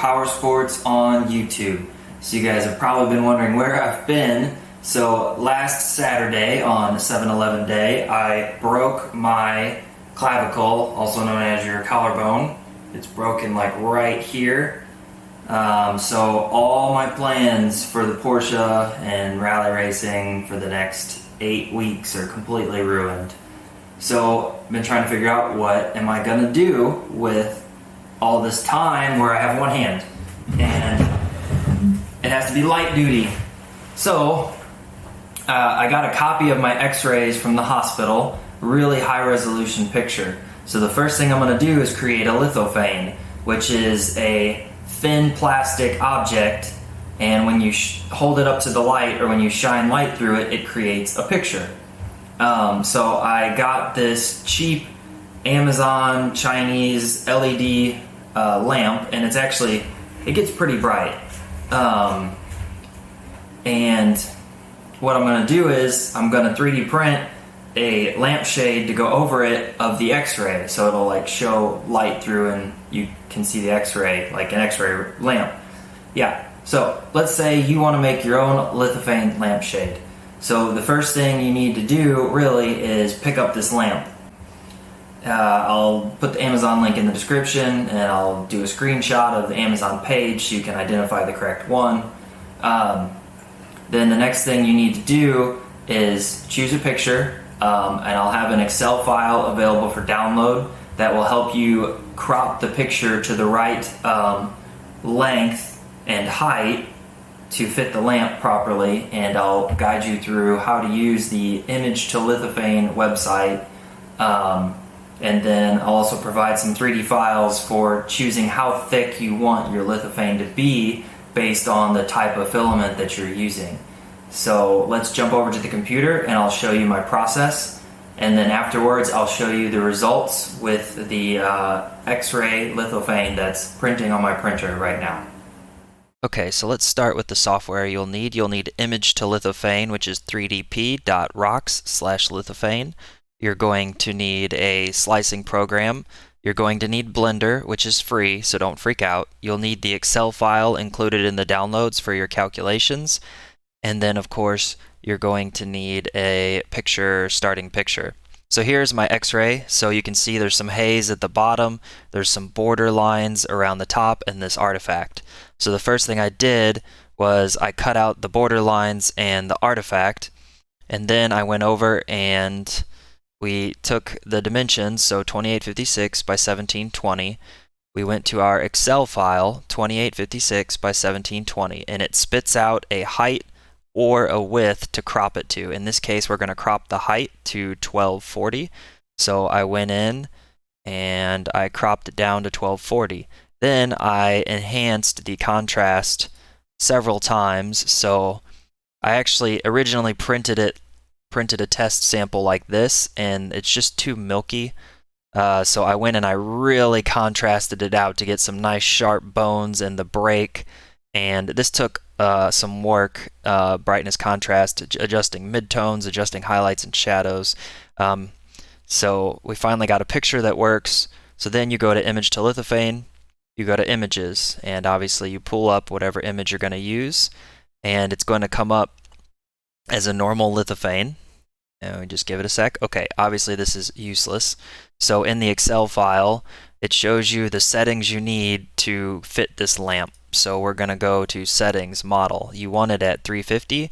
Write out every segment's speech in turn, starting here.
Power Sports on YouTube. So you guys have probably been wondering where I've been. So last Saturday on 7-Eleven day, I broke my clavicle, also known as your collarbone. It's broken like right here. So all my plans for the Porsche and rally racing for the next 8 weeks are completely ruined. So I've been trying to figure out what am I gonna do with all this time where I have one hand, and it has to be light duty. So I got a copy of my x-rays from the hospital, really high resolution picture. So the first thing I'm going to do is create a lithophane, which is a thin plastic object, and when you hold it up to the light or when you shine light through it, it creates a picture. So I got this cheap Amazon Chinese LED lamp, and it gets pretty bright. And what I'm going to do is I'm going to 3D print a lampshade to go over it of the x-ray, so it'll like show light through and you can see the x-ray, like an x-ray lamp. Yeah, so let's say you want to make your own lithophane lampshade. So the first thing you need to do really is pick up this lamp. I'll put the Amazon link in the description, and I'll do a screenshot of the Amazon page so you can identify the correct one. Then the next thing you need to do is choose a picture, and I'll have an Excel file available for download that will help you crop the picture to the right length and height to fit the lamp properly, and I'll guide you through how to use the Image to Lithophane website. And then I'll also provide some 3D files for choosing how thick you want your lithophane to be based on the type of filament that you're using. So let's jump over to the computer and I'll show you my process, and then afterwards I'll show you the results with the X-ray lithophane that's printing on my printer right now. Okay, so let's start with the software you'll need. You'll need Image to Lithophane, which is 3dp.rocks/lithophane. You're going to need a slicing program. You're going to need Blender, which is free, so don't freak out. You'll need the Excel file included in the downloads for your calculations. And then, of course, you're going to need a starting picture. So here's my x-ray. So you can see there's some haze at the bottom, there's some border lines around the top, and this artifact. So the first thing I did was I cut out the border lines and the artifact, and then I went over and we took the dimensions, so 2856 by 1720. We went to our Excel file, 2856 by 1720, and it spits out a height or a width to crop it to. In this case, we're going to crop the height to 1240. So I went in and I cropped it down to 1240. Then I enhanced the contrast several times. So I actually originally printed a test sample like this, and it's just too milky. So I went and I really contrasted it out to get some nice sharp bones and the break. And this took some work, brightness, contrast, adjusting midtones, adjusting highlights and shadows. So we finally got a picture that works. So then you go to Image to Lithophane, you go to Images, and obviously you pull up whatever image you're going to use, and it's going to come up as a normal lithophane. And we just give it a sec. Okay, obviously this is useless. So in the Excel file, it shows you the settings you need to fit this lamp. So we're going to go to Settings, Model. You want it at 350.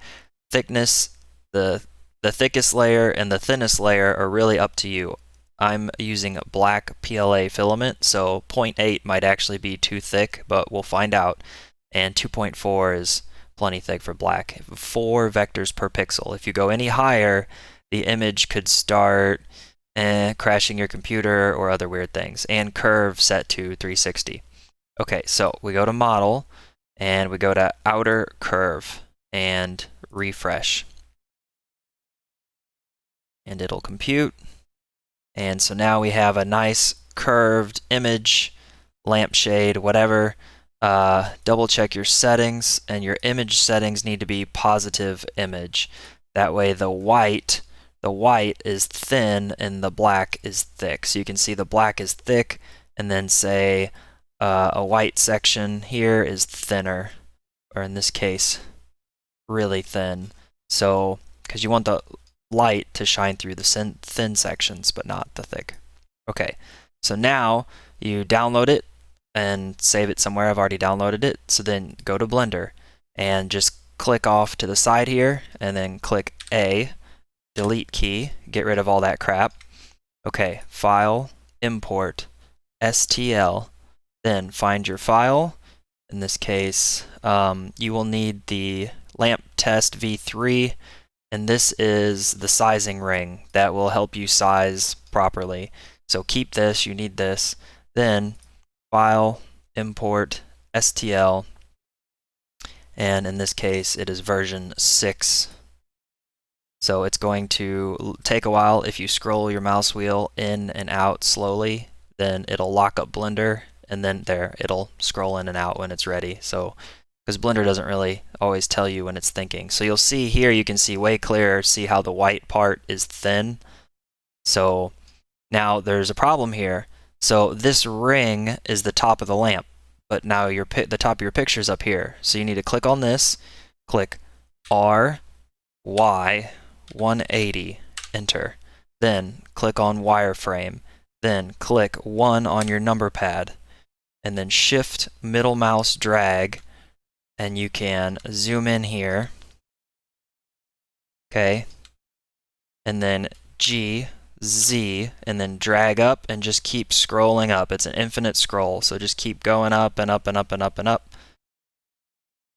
Thickness, the thickest layer and the thinnest layer are really up to you. I'm using black PLA filament, so 0.8 might actually be too thick, but we'll find out. And 2.4 is plenty thick for black. 4 vectors per pixel. If you go any higher, the image could start crashing your computer or other weird things. And curve set to 360. Okay, so we go to Model, and we go to Outer Curve, and refresh. And it'll compute. And so now we have a nice curved image, lampshade, whatever. Double check your settings, and your image settings need to be positive image. That way the white is thin and the black is thick. So you can see the black is thick, and then say a white section here is thinner, or in this case, really thin. So, because you want the light to shine through the thin sections, but not the thick. Okay, so now you download it and save it somewhere. I've already downloaded it. So then go to Blender and just click off to the side here, and then click A, delete key, get rid of all that crap. Okay, File, Import, STL, then find your file. In this case, you will need the lamp test v3, and this is the sizing ring that will help you size properly. So keep this, you need this. Then File, Import, STL, and in this case it is version 6. So it's going to take a while. If you scroll your mouse wheel in and out slowly, then it'll lock up Blender, and then there, it'll scroll in and out when it's ready. So, because Blender doesn't really always tell you when it's thinking. So you'll see here, you can see way clearer, see how the white part is thin. So now there's a problem here. So this ring is the top of the lamp, but now the top of your picture is up here. So you need to click on this, click R, Y, 180, enter. Then click on wireframe. Then click 1 on your number pad. And then shift middle mouse drag, and you can zoom in here. Okay. And then G, Z, and then drag up and just keep scrolling up. It's an infinite scroll, so just keep going up and up and up and up and up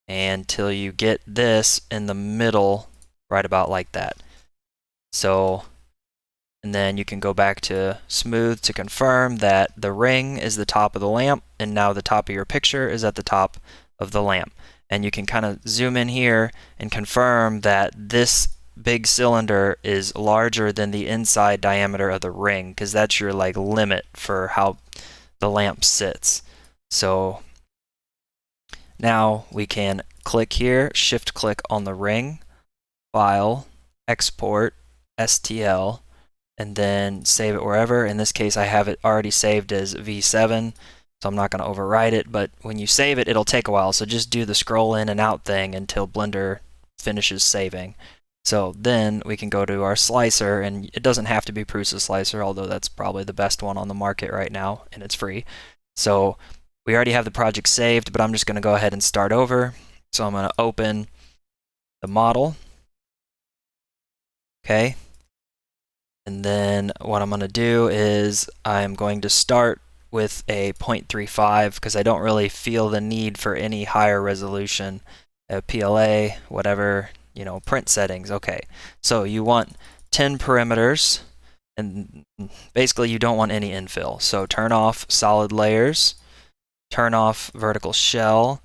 until you get this in the middle, right about like that. So, and then you can go back to smooth to confirm that the ring is the top of the lamp, and now the top of your picture is at the top of the lamp. And you can kind of zoom in here and confirm that this big cylinder is larger than the inside diameter of the ring, because that's your like limit for how the lamp sits. So now we can click here, shift click on the ring, File, Export, STL, and then save it wherever. In this case, I have it already saved as V7, so I'm not going to overwrite it, but when you save it, it'll take a while, so just do the scroll in and out thing until Blender finishes saving. So then we can go to our slicer, and it doesn't have to be Prusa Slicer, although that's probably the best one on the market right now, and it's free. So we already have the project saved, but I'm just going to go ahead and start over. So I'm going to open the model. Okay. And then what I'm going to do is I'm going to start with a 0.35 because I don't really feel the need for any higher resolution. PLA, whatever, you know, print settings. Okay, so you want 10 perimeters, and basically you don't want any infill. So turn off solid layers, turn off vertical shell.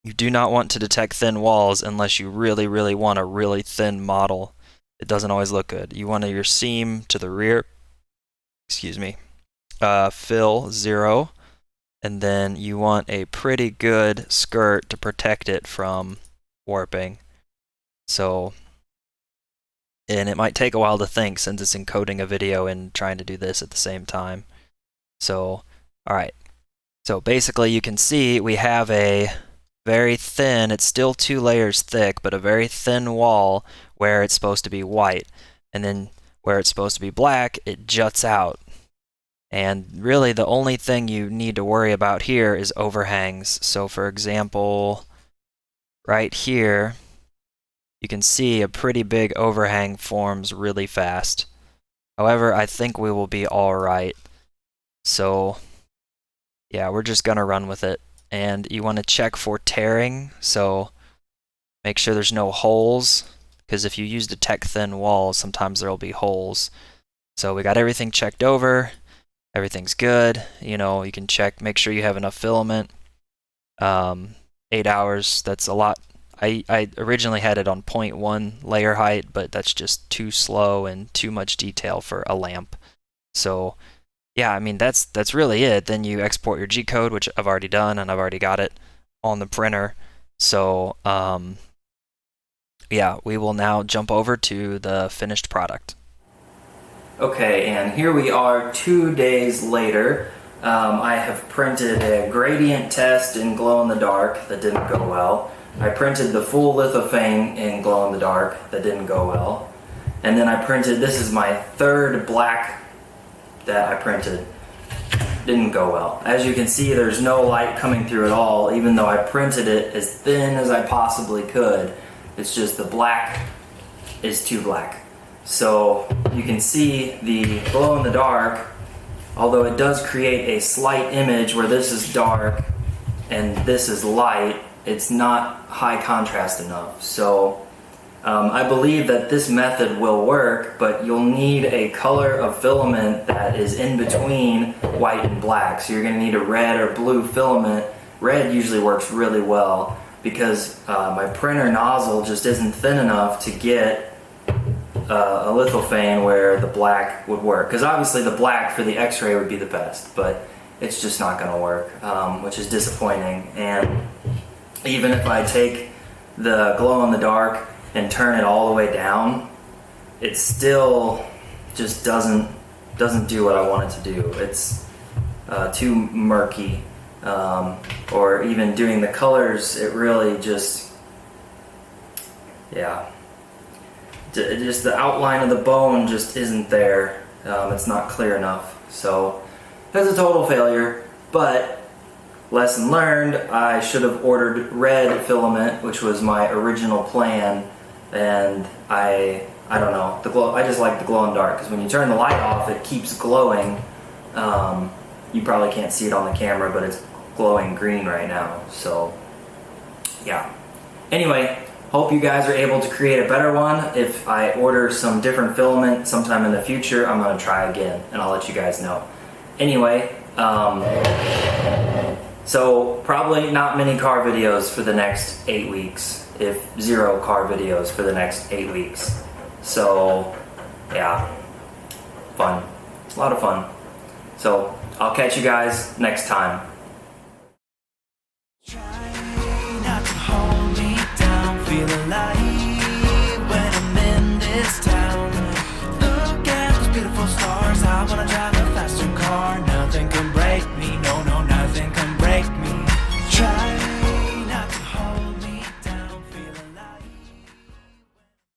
You do not want to detect thin walls unless you really, really want a really thin model. It doesn't always look good. You want your seam to the rear, excuse me, fill 0, and then you want a pretty good skirt to protect it from warping. So, and it might take a while to think since it's encoding a video and trying to do this at the same time. So, alright. So basically you can see we have a very thin, it's still 2 layers thick, but a very thin wall where it's supposed to be white. And then where it's supposed to be black, it juts out. And really the only thing you need to worry about here is overhangs. So for example, right here, you can see a pretty big overhang forms really fast. However, I think we will be alright. So yeah, we're just gonna run with it. And you want to check for tearing, so make sure there's no holes, because if you use detect thin walls, sometimes there'll be holes. So we got everything checked over, everything's good. You know, you can check, make sure you have enough filament. 8 hours, that's a lot. I originally had it on 0.1 layer height, but that's just too slow and too much detail for a lamp. So yeah, I mean, that's really it. Then you export your G-code, which I've already done, and I've already got it on the printer. So, yeah, we will now jump over to the finished product. Okay, and here we are 2 days later. I have printed a gradient test in glow in the dark that didn't go well. I printed the full lithophane in glow in the dark that didn't go well. And then I printed, this is my third black that I printed. Didn't go well. As you can see, there's no light coming through at all, even though I printed it as thin as I possibly could. It's just the black is too black. So you can see the glow in the dark, although it does create a slight image where this is dark and this is light, it's not high contrast enough. So I believe that this method will work, but you'll need a color of filament that is in between white and black. So you're going to need a red or blue filament. Red usually works really well because my printer nozzle just isn't thin enough to get a lithophane where the black would work. Because obviously the black for the x-ray would be the best, but it's just not going to work, which is disappointing. And even if I take the glow in the dark and turn it all the way down, it still just doesn't do what I want it to do. It's too murky, or even doing the colors, it really just, yeah, just the outline of the bone just isn't there. It's not clear enough, so that's a total failure. But lesson learned, I should have ordered red filament, which was my original plan. And I don't know, the glow, I just like the glow in the dark, because when you turn the light off it keeps glowing. You probably can't see it on the camera, but it's glowing green right now, so yeah. Anyway, hope you guys are able to create a better one. If I order some different filament sometime in the future, I'm going to try again and I'll let you guys know. Anyway, so probably not many car videos for the next 8 weeks. If 0 car videos for the next 8 weeks. So, yeah, fun. It's a lot of fun. So, I'll catch you guys next time. Try not to hold me down, feel alive when I'm in this town. Look at those beautiful stars, I wanna drive a faster car, nothing can break me, no.